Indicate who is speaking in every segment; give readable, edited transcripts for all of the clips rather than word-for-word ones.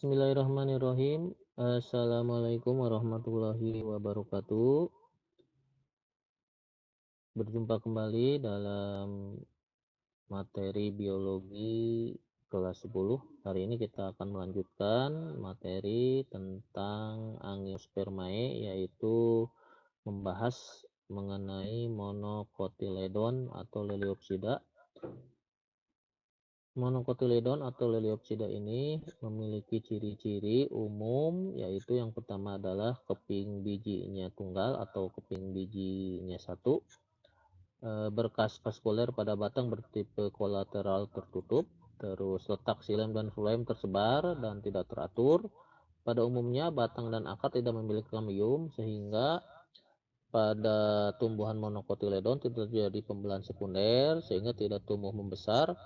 Speaker 1: Bismillahirrahmanirrahim. Assalamualaikum warahmatullahi wabarakatuh. Berjumpa kembali dalam materi biologi kelas 10. Hari ini kita akan melanjutkan materi tentang Angiospermae, yaitu membahas mengenai monocotyledon atau Leliopsida. Monocotyledon atau Leliopsida ini memiliki ciri-ciri umum, yaitu yang pertama adalah keping bijinya tunggal atau keping bijinya satu, berkas vaskuler pada batang bertipe kolateral tertutup, terus letak xilem dan floem tersebar dan tidak teratur. Pada umumnya batang dan akar tidak memiliki kamium, sehingga pada tumbuhan monocotyledon tidak terjadi pembelahan sekunder sehingga tidak tumbuh membesar.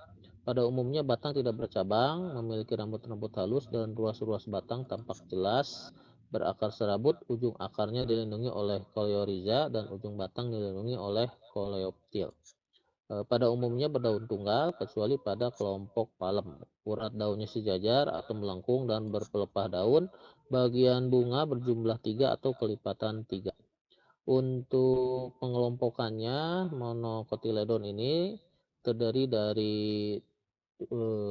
Speaker 1: Pada umumnya batang tidak bercabang, memiliki rambut-rambut halus dan ruas-ruas batang tampak jelas, berakar serabut, ujung akarnya dilindungi oleh koleoriza dan ujung batang dilindungi oleh koleoptil. Pada umumnya berdaun tunggal kecuali pada kelompok palem. Urat daunnya sejajar atau melengkung dan berpelepah daun. Bagian bunga berjumlah 3 atau kelipatan 3. Untuk pengelompokannya, monocotyledon ini terdiri dari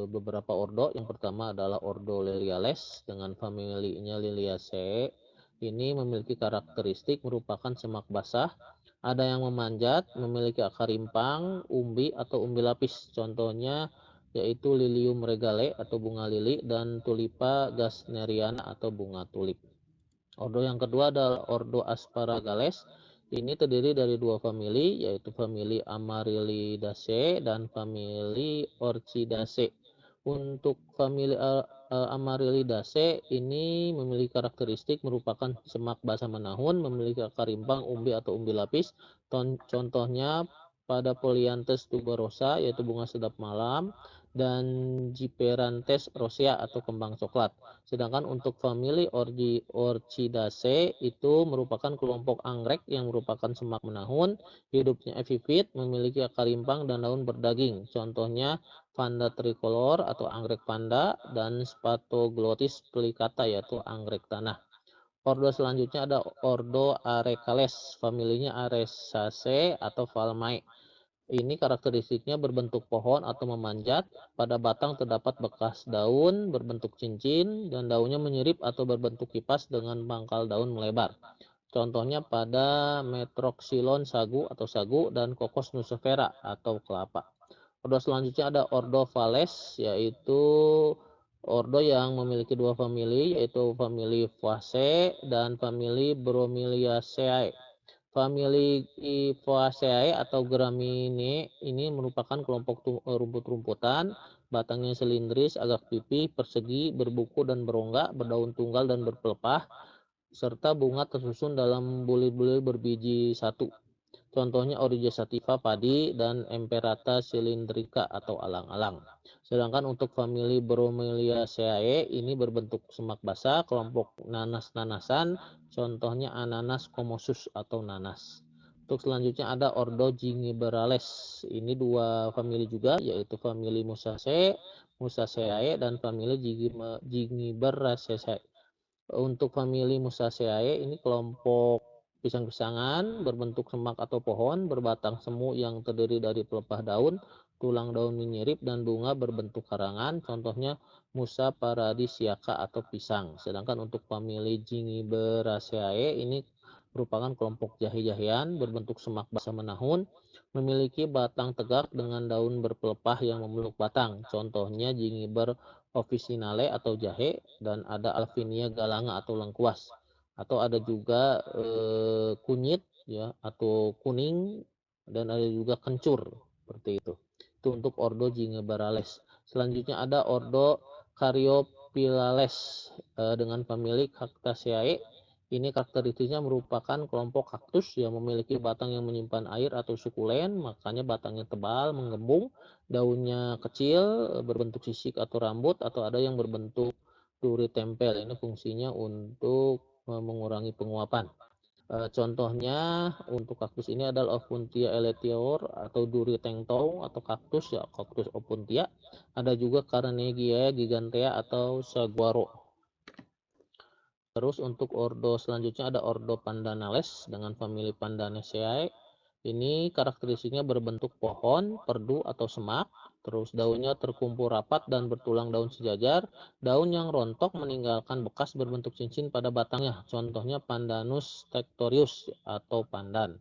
Speaker 1: beberapa ordo. Yang pertama adalah ordo Liliales dengan familinya Liliaceae. Ini memiliki karakteristik merupakan semak basah. Ada yang memanjat, memiliki akar rimpang, umbi atau umbi lapis. Contohnya yaitu Lilium regale atau bunga lili dan Tulipa gasneriana atau bunga tulip. Ordo yang kedua adalah ordo Asparagales. Ini terdiri dari dua famili, yaitu famili Amaryllidaceae dan famili Orchidaceae. Untuk famili Amaryllidaceae ini memiliki karakteristik merupakan semak basah menahun, memiliki akar rimpang, umbi atau umbi lapis. Contohnya pada Polyanthus tuberosa, yaitu bunga sedap malam, dan Gyperanthus rosea atau kembang coklat. Sedangkan untuk famili Orchidaceae itu merupakan kelompok anggrek yang merupakan semak menahun, hidupnya epifit, memiliki akar rimpang dan daun berdaging. Contohnya Vanda tricolor atau anggrek panda dan Spathoglottis pelicata yaitu anggrek tanah. Ordo selanjutnya ada ordo Arecales, familinya Aresaceae atau Palmae. Ini karakteristiknya berbentuk pohon atau memanjat. Pada batang terdapat bekas daun berbentuk cincin dan daunnya menyirip atau berbentuk kipas dengan pangkal daun melebar. Contohnya pada Metroxylon sagu atau sagu dan Cocos nucifera atau kelapa. Ordo selanjutnya ada ordo Vales, yaitu ordo yang memiliki dua famili, yaitu famili Faceae dan famili Bromeliaceae. Famili Faceae atau Gramineae ini merupakan kelompok rumput-rumputan, batangnya silindris, agak pipih, persegi, berbuku dan berongga, berdaun tunggal dan berpelepah, serta bunga tersusun dalam bulir-bulir berbiji satu. Contohnya Oryza sativa padi dan Emperata cylindrica atau alang-alang. Sedangkan untuk famili Bromeliaceae ini berbentuk semak basah, kelompok nanas-nanasan, contohnya Ananas comosus atau nanas. Untuk selanjutnya ada ordo Gingiberales. Ini dua famili juga, yaitu famili Musaceae dan famili Gingiberaceae. Untuk famili Musaceae ini kelompok pisang-pisangan berbentuk semak atau pohon berbatang semu yang terdiri dari pelepah daun, tulang daun menyirip dan bunga berbentuk karangan, contohnya Musa paradisiaca atau pisang. Sedangkan untuk famili Gingiberaceae ini merupakan kelompok jahe-jahean berbentuk semak basah menahun, memiliki batang tegak dengan daun berpelepah yang memeluk batang. Contohnya Gingiber officinale atau jahe, dan ada Alpinia galanga atau lengkuas, atau ada juga kunyit ya atau kuning, dan ada juga kencur seperti itu. Itu untuk ordo Gingiberales. Selanjutnya ada ordo Caryophyllales dengan famili Cactaceae. Ini karakteristiknya merupakan kelompok kaktus yang memiliki batang yang menyimpan air atau sukulen, makanya batangnya tebal, menggembung, daunnya kecil, berbentuk sisik atau rambut, atau ada yang berbentuk duri tempel. Ini fungsinya untuk mengurangi penguapan. Contohnya untuk kaktus ini adalah Opuntia elatior atau duri tengtong atau kaktus ya, kaktus Opuntia. Ada juga Carnegie gigantea atau saguaro. Terus untuk ordo selanjutnya ada ordo Pandanales dengan famili Pandanaceae. Ini karakteristiknya berbentuk pohon, perdu atau semak. Terus daunnya terkumpul rapat dan bertulang daun sejajar. Daun yang rontok meninggalkan bekas berbentuk cincin pada batangnya. Contohnya Pandanus tectorius atau pandan.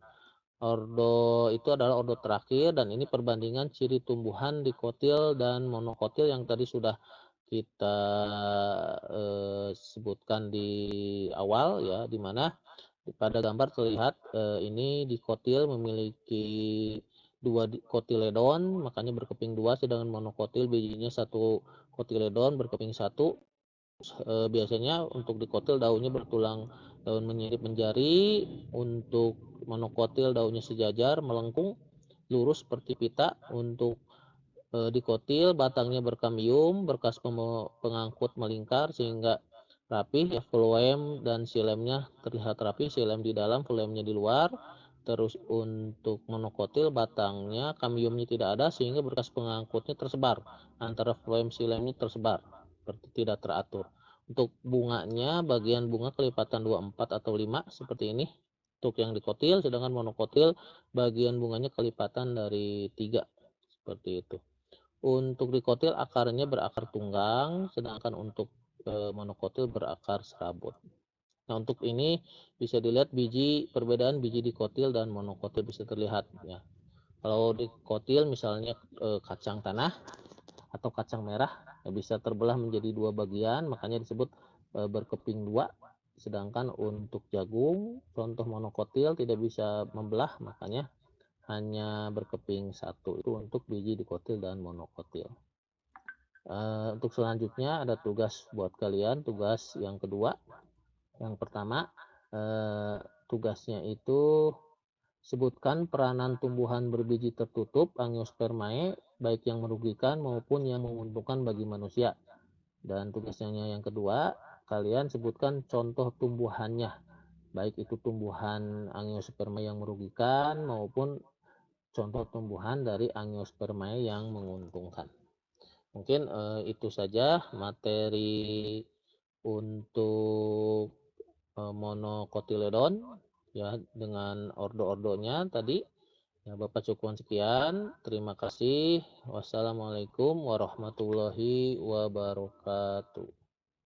Speaker 1: Ordo itu adalah ordo terakhir dan ini perbandingan ciri tumbuhan dikotil dan monokotil yang tadi sudah kita sebutkan di awal ya, di mana pada gambar terlihat ini dikotil memiliki dua kotiledon, makanya berkeping dua, sedangkan monokotil bijinya satu kotiledon berkeping satu. Biasanya untuk dikotil daunnya bertulang daun menyirip menjari, untuk monokotil daunnya sejajar melengkung lurus seperti pita. Untuk dikotil batangnya berkamium, berkas pengangkut melingkar sehingga rapih ya, phloem dan silemnya terlihat rapi, silem di dalam, phloemnya di luar. Terus untuk monokotil batangnya kamiumnya tidak ada sehingga berkas pengangkutnya tersebar, antara phloem silemnya tersebar seperti tidak teratur. Untuk bunganya, bagian bunga kelipatan 24 atau 5 seperti ini untuk yang dikotil, sedangkan monokotil bagian bunganya kelipatan dari 3 seperti itu. Untuk dikotil akarnya berakar tunggang, sedangkan untuk monokotil berakar serabut. Nah, untuk ini bisa dilihat perbedaan biji dikotil dan monokotil bisa terlihat ya. Kalau dikotil misalnya kacang tanah atau kacang merah ya, bisa terbelah menjadi dua bagian, makanya disebut berkeping dua. Sedangkan untuk jagung, contoh monokotil tidak bisa membelah, makanya hanya berkeping satu. Itu untuk biji dikotil dan monokotil. Untuk selanjutnya ada tugas buat kalian, tugas yang kedua. Yang pertama, tugasnya itu sebutkan peranan tumbuhan berbiji tertutup Angiospermae, baik yang merugikan maupun yang menguntungkan bagi manusia. Dan tugasnya yang kedua, kalian sebutkan contoh tumbuhannya, baik itu tumbuhan Angiospermae yang merugikan maupun contoh tumbuhan dari Angiospermae yang menguntungkan. Mungkin itu saja materi untuk monocotyledon ya, dengan ordo-ordonya tadi. Ya, Bapak cukup sekian. Terima kasih. Wassalamualaikum warahmatullahi wabarakatuh.